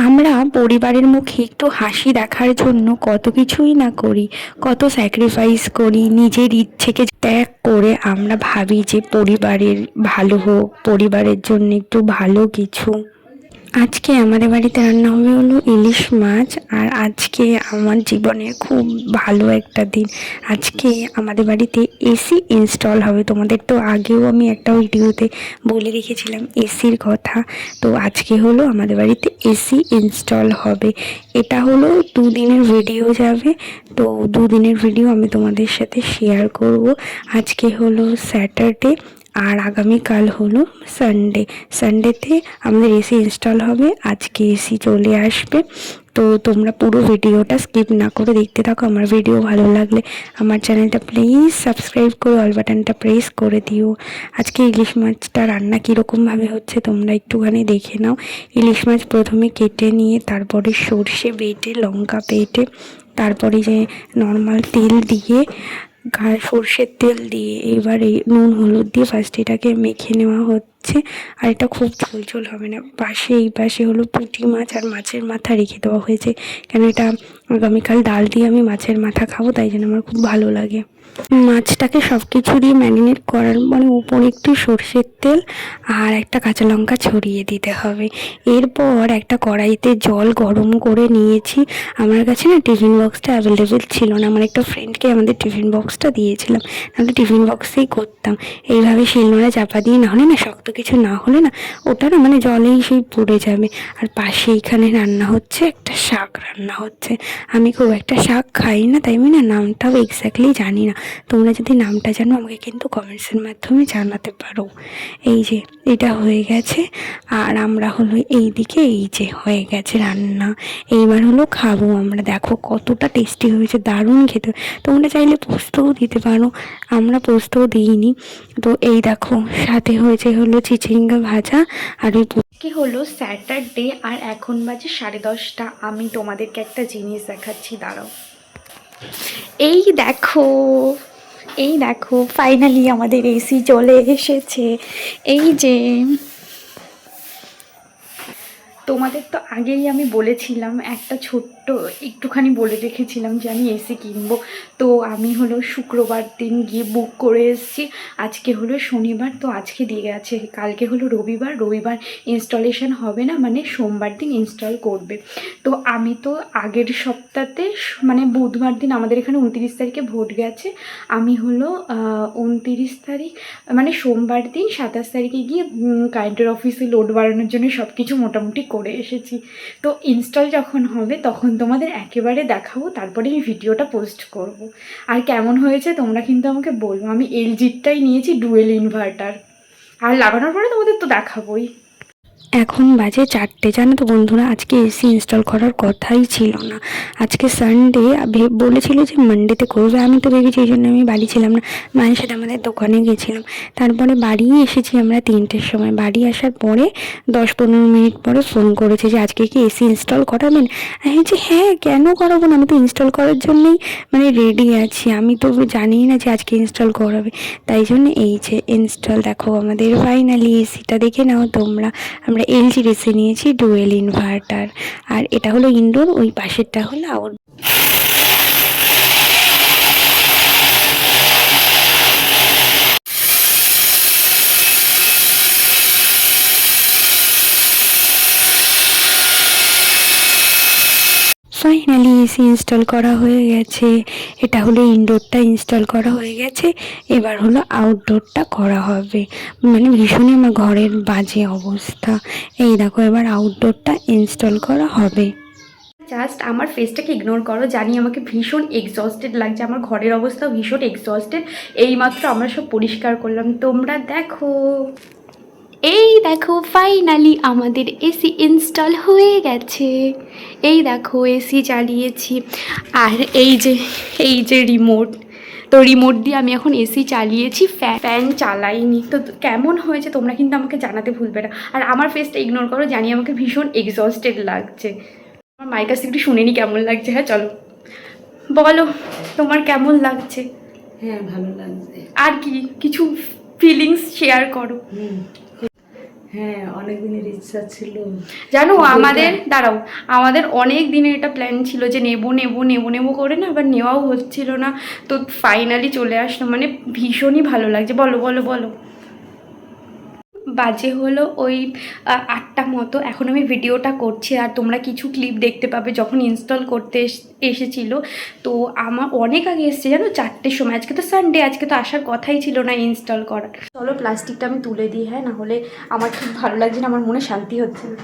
আমরা পরিবারের মুখে একটু হাসি দেখার জন্য কত কিছুই না করি, কত স্যাক্রিফাইস করি, নিজের ইচ্ছেকে ত্যাগ করে আমরা ভাবি যে পরিবারের ভালো হোক, পরিবারের জন্য একটু ভালো কিছু। আজকে আমাদের বাড়িতে রান্না হবে হলো ইলিশ মাছ। আর আজকে আমার জীবনের খুব ভালো একটা দিন। আজকে আমাদের বাড়িতে এসি ইনস্টল হবে। তোমাদের তো আগেও আমি একটা ভিডিওতে বলে রেখেছিলাম এসির কথা। তো আজকে হলো আমাদের বাড়িতে এসি ইনস্টল হবে। এটা হলো 2 দিনের ভিডিও যাবে। তো 2 দিনের ভিডিও আমি তোমাদের সাথে শেয়ার করব। আজকে হলো স্যাটারডে আর আগামীকাল হলো সানডেতে আমাদের এসি ইনস্টল হবে। আজকে এসি চলে আসবে। তো তোমরা পুরো ভিডিওটা স্কিপ না করে দেখতে থাকো। আমার ভিডিও ভালো লাগলে আমার চ্যানেলটা প্লিজ সাবস্ক্রাইব করে অল বাটনটা প্রেস করে দিও। আজকে ইলিশ মাছটা রান্না কীরকমভাবে হচ্ছে তোমরা একটুখানি দেখে নাও। ইলিশ মাছ প্রথমে কেটে নিয়ে তারপরে সর্ষে বেটে, লঙ্কা বেটে, তারপরে যে নর্মাল তেল দিয়ে, সর্ষের তেল দিয়ে এবারে নুন হলুদ দিয়ে ফার্স্ট এটাকে মেখে নেওয়া হচ্ছে। আর এটা খুব ঝোল হবে না। এই পাশে হলো পুঁটি মাছ আর মাছের মাথা রেখে দেওয়া হয়েছে, কেন এটা আগামীকাল ডাল দিয়ে আমি মাছের মাথা খাবো, তাই জন্য আমার খুব ভালো লাগে। মাছটাকে সব কিছু দিয়ে ম্যারিনেট করার মানে উপরে একটু সর্ষের তেল আর একটা কাঁচা লঙ্কা ছড়িয়ে দিতে হবে। এরপর একটা কড়াইতে জল গরম করে নিয়েছি। আমার কাছে না টিফিন বক্সটা অ্যাভেলেবেল ছিল না, আমার একটা ফ্রেন্ডকে আমাদের টিফিন বক্সটা দিয়েছিলাম, নাহলে টিফিন বক্সেই করতাম। এইভাবে শিলনোড়া চাপা দিয়ে না হলে না, শক্ত কিছু না হলে না ওটা না মানে জলেই সেই পড়ে যাবে। আর পাশে এখানে রান্না হচ্ছে, একটা শাক রান্না হচ্ছে। আমি খুব একটা শাক খাই না, তাই আমি না নামটাও এক্স্যাক্টলি জানি না। তোমরা যদি নামটা জানো আমাকে কিন্তু কমেন্টসের মাধ্যমে জানাতে পারো। এই যে এটা হয়ে গেছে, আর আমরা হলো এই দিকে এই যে হয়ে গেছে রান্না। এইবার হলো খাবো আমরা। দেখো কতটা টেস্টি হয়েছে, দারুণ খেতে। তোমরা চাইলে পোস্তও দিতে পারো, আমরা পোস্তও দিইনি। তো এই দেখো সাথে হয়েছে হলো চিচিঙ্গা ভাজা। আর ওই কি হলো স্যাটারডে আর এখন বাজে 10:30। আমি তোমাদেরকে একটা জিনিস দেখাচ্ছি, দাঁড়াও। এই দেখো, এই দেখো ফাইনালি আমাদের এসি চলে এসেছে। এই যে তোমাদের তো আগেই আমি বলেছিলাম, একটা ছোট্ট একটুখানি বলে রেখেছিলাম যে আমি এসি কিনবো। তো আমি হলো শুক্রবার দিন গিয়ে বুক করে এসেছি। আজকে হলো শনিবার, তো আজকে দিয়ে গেছে। কালকে হলো রবিবার ইনস্টলেশন হবে না, মানে সোমবার দিন ইনস্টল করবে। তো আমি তো আগের সপ্তাহে মানে বুধবার দিন আমাদের এখানে 29 তারিখে ভোট গেছে। আমি হলো 29 তারিখ মানে সোমবার দিন 27 তারিখে গিয়ে কারেন্টের অফিসে লোড বাড়ানোর জন্য সব কিছু মোটামুটি করে এসেছি। তো ইনস্টল যখন হবে তখন তোমাদের একেবারে দেখাবো, তারপরে আমি ভিডিওটা পোস্ট করব। আর কেমন হয়েছে তোমরা কিন্তু আমাকে বলবো। আমি এলজিটাই নিয়েছি, ডুয়েল ইনভার্টার। আর লাগানোর পরে তোমাদের তো দেখাবোই। এখন বাজে 4টে। জানো তো বন্ধুরা, আজকে এসি ইনস্টল করার কথাই ছিল না। আজকে সানডে, বলেছিল যে মানডেতে করবে। আমি তো ভেবেছি, এই জন্য আমি বাড়ি ছিলাম না, মায়ের সাথে আমাদের দোকানে গেছিলাম। তারপরে বাড়ি এসেছি আমরা 3টের সময়। বাড়ি আসার পরে 10-15 মিনিট পরে ফোন করেছে যে আজকে কি এসি ইনস্টল করাবেন। আমি বলছি হ্যাঁ, কেন করাবো না, আমি তো ইনস্টল করার জন্যই মানে রেডি আছি। আমি তো জানিই না যে আজকে ইনস্টল করাবে, তাই জন্য এই যে ইনস্টল। দেখো আমাদের ফাইনালি এসিটা দেখে নাও তোমরা। আমরা এলজির এসি নিয়েছি, ডুয়েল ইনভার্টার। আর এটা হলো ইনডোর, ওই পাশেরটা হলো আউট। ফাইনালি এসি ইনস্টল করা হয়ে গেছে। এটা হলো ইনডোরটা ইনস্টল করা হয়ে গেছে। এবার হলো আউটডোরটা করা হবে। মানে ভীষণই আমার ঘরের বাজে অবস্থা। এই দেখো এবার আউটডোরটা ইনস্টল করা হবে। জাস্ট আমার ফেসটাকে ইগনোর করো, জানি আমাকে ভীষণ এক্সস্টেড লাগছে, আমার ঘরের অবস্থা ভীষণ এক্সস্টেড। এইমাত্র আমরা সব পরিষ্কার করলাম, তোমরা দেখো। এই দেখো ফাইনালি আমাদের এসি ইনস্টল হয়ে গেছে। এই দেখো এসি চালিয়েছি। আর এই যে রিমোট, তো রিমোট দিয়ে আমি এখন এসি চালিয়েছি, ফ্যান চালাইনি। তো কেমন হয়েছে তোমরা কিন্তু আমাকে জানাতে ভুলবে না। আর আমার ফেসটা ইগনোর করো, জানি আমাকে ভীষণ এক্সস্টেড লাগছে। আমার মায়ের কাছে একটু শুনে নি কেমন লাগছে। হ্যাঁ চলো বলো তোমার কেমন লাগছে। হ্যাঁ ভালো লাগছে। আর কি কিছু ফিলিংস শেয়ার করো। হ্যাঁ, অনেক দিনের ইচ্ছা ছিল। জানো কিন্তু আমাদের এটা দাঁড়াও, আমাদের অনেক দিনের এটা প্ল্যান ছিল যে নেবো নেবো নেবো নেবো করে না, আবার নেওয়াও হচ্ছিল না। তো ফাইনালি চলে আসলো, মানে ভীষণই ভালো লাগছে। বলো বলো বলো। বাজে হলো ওই 8টা মতো। এখন আমি ভিডিওটা করছি আর তোমরা কিছু ক্লিপ দেখতে পাবে যখন ইনস্টল করতে এসেছিল। তো আমার অনেক আগে এসছে জানো, 4টের সময়। আজকে তো সানডে, আজকে তো আসার কথাই ছিল না ইনস্টল করার। চলো প্লাস্টিকটা আমি তুলে দিই, হ্যাঁ, না হলে আমার ঠিক ভালো লাগছে না, আমার মনে শান্তি হচ্ছে না।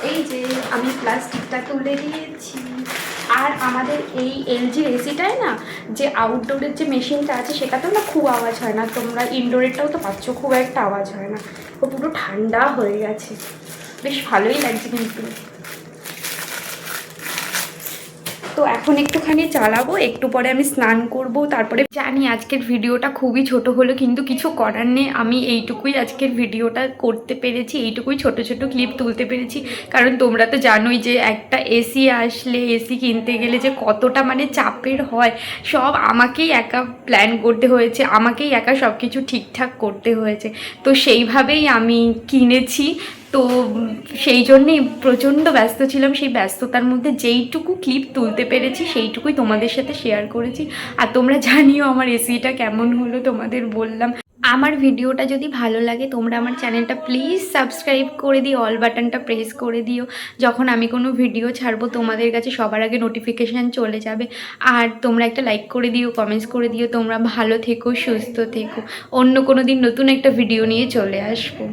এই যে আমি প্লাস্টিকটা তুলে দিয়েছি। আর আমাদের এই এলজির এসিটায় না, যে আউটডোরের যে মেশিনটা আছে সেটাতেও না খুব আওয়াজ হয় না। তোমরা ইনডোরেরটাও তো পাচ্ছ, খুব একটা আওয়াজ হয় না। ও পুরো ঠান্ডা হয়ে গেছে, বেশ ভালোই লাগছে কিন্তু। তো এখন একটুখানি চালাবো, একটু পরে আমি স্নান করব। তারপরে জানি আজকের ভিডিওটা খুবই ছোট হলো, কিন্তু কিছু করার নেই। আমি এইটুকুই আজকের ভিডিওটা করতে পেরেছি, এইটুকুই ছোট ছোট ক্লিপ তুলতে পেরেছি। কারণ তোমরা তো জানোই যে একটা এসি আসলে, এসি কিনতে গেলে যে কতটা মানে চাপের হয়। সব আমাকেই একা প্ল্যান করতে হয়েছে, আমাকেই একা সব কিছু ঠিকঠাক করতে হয়েছে। তো সেইভাবেই আমি কিনেছি। তো সেই জন্যেই প্রচণ্ড ব্যস্ত ছিলাম। সেই ব্যস্ততার মধ্যে যেইটুকু ক্লিপ তুলতে পেরেছি সেইটুকুই তোমাদের সাথে শেয়ার করেছি। আর তোমরা জানিও আমার এসিটা কেমন হলো, তোমাদের বললাম। আমার ভিডিওটা যদি ভালো লাগে তোমরা আমার চ্যানেলটা প্লিজ সাবস্ক্রাইব করে দিও, অল বাটনটা প্রেস করে দিও। যখন আমি কোনো ভিডিও ছাড়বো তোমাদের কাছে সবার আগে নোটিফিকেশান চলে যাবে। আর তোমরা একটা লাইক করে দিও, কমেন্টস করে দিও। তোমরা ভালো থেকো, সুস্থ থেকো। অন্য কোনো দিন নতুন একটা ভিডিও নিয়ে চলে আসবো।